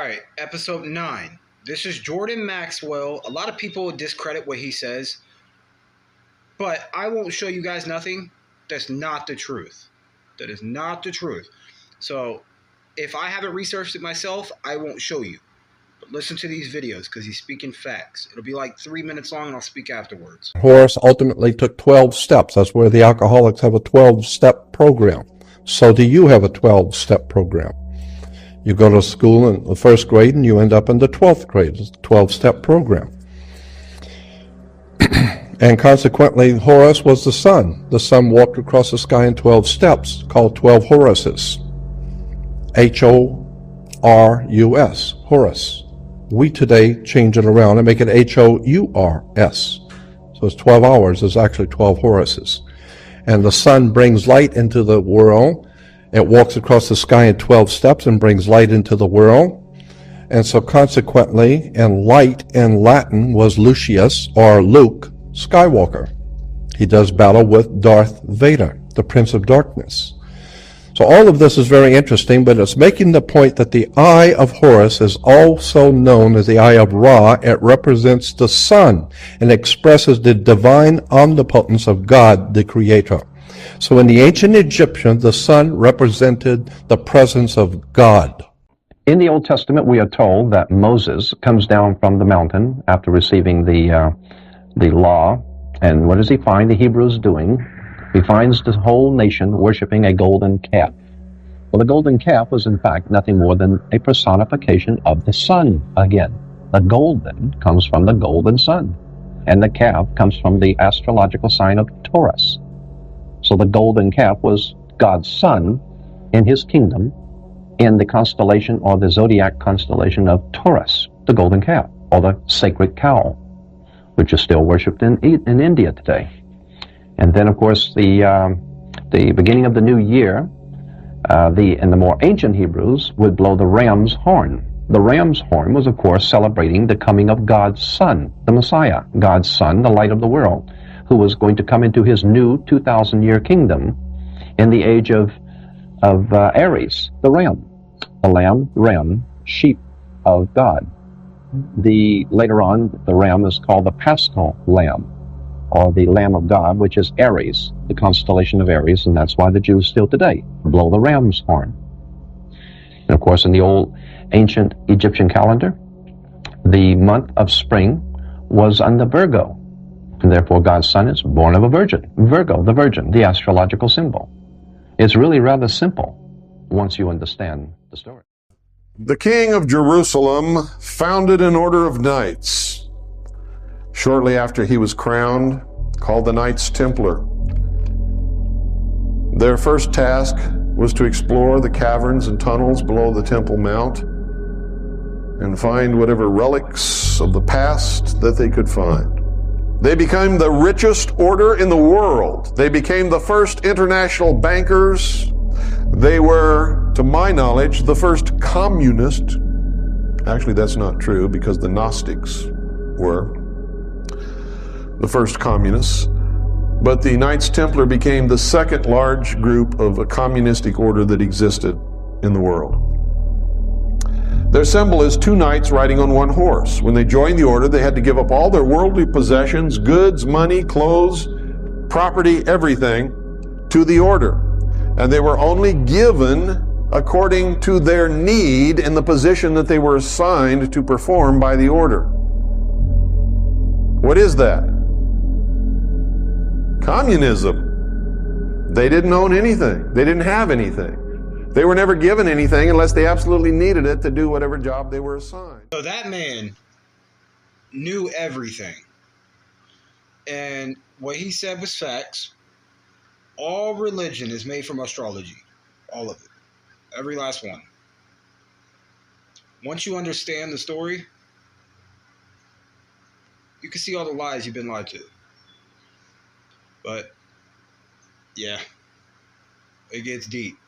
right, episode 9. This is Jordan Maxwell. A lot of people discredit what he says, but I won't show you guys nothing that's not the truth. That is not the truth. So if I haven't researched it myself, I won't show you. But listen to these videos because he's speaking facts. It'll be like 3 minutes long and I'll speak afterwards. Horace ultimately took 12 steps. That's where the alcoholics have a 12-step program. So do you have a 12-step program? You go to school in the first grade and you end up in the 12th grade. It's a 12-step program. And consequently, Horus was the sun. The sun walked across the sky in 12 steps, called 12 Horuses. H-O-R-U-S, Horus. We today change it around and make it H-O-U-R-S. So it's 12 hours. It's actually 12 Horuses. And the sun brings light into the world. It walks across the sky in 12 steps and brings light into the world. And so consequently, and light in Latin was Lucius, or Luke Skywalker. He does battle with Darth Vader, the Prince of Darkness. So all of this is very interesting, but it's making the point that the eye of Horus is also known as the eye of Ra. It represents the sun and expresses the divine omnipotence of God, the Creator. So in the ancient Egyptian, the sun represented the presence of God. In the Old Testament, we are told that Moses comes down from the mountain after receiving the law, and what does he find the Hebrews doing? He finds the whole nation worshiping a golden calf. Well, the golden calf was in fact nothing more than a personification of the sun again. The golden comes from the golden sun, and the calf comes from the astrological sign of Taurus. So the golden calf was God's son in his kingdom in the constellation or the zodiac constellation of Taurus, the golden calf, or the sacred cow, which is still worshipped in India today. And then, of course, the beginning of the new year, the more ancient Hebrews would blow the ram's horn. The ram's horn was, of course, celebrating the coming of God's Son, the Messiah, God's Son, the light of the world, who was going to come into his new 2,000-year kingdom in the age of Aries, the ram, the ram, sheep of God. Later on, the ram is called the Paschal Lamb, or the Lamb of God, which is Aries, the constellation of Aries, and that's why the Jews still today blow the ram's horn. And of course, in the old ancient Egyptian calendar, the month of spring was under Virgo, and therefore God's Son is born of a virgin. Virgo, the virgin, the astrological symbol. It's really rather simple once you understand the story. The king of Jerusalem founded an order of knights shortly after he was crowned, called the Knights Templar. Their first task was to explore the caverns and tunnels below the Temple Mount and find whatever relics of the past that they could find. They became the richest order in the world. They became the first international bankers. They were, to my knowledge, the first communist. Actually, that's not true because the Gnostics were the first communists. But the Knights Templar became the second large group of a communistic order that existed in the world. Their symbol is two knights riding on one horse. When they joined the order, they had to give up all their worldly possessions, goods, money, clothes, property, everything, to the order. And they were only given according to their need in the position that they were assigned to perform by the order. What is that? Communism. They didn't own anything. They didn't have anything. They were never given anything unless they absolutely needed it to do whatever job they were assigned. So that man knew everything. And what he said was facts. All religion is made from astrology. All of it. Every last one. Once you understand the story, you can see all the lies you've been lied to. But, yeah, it gets deep.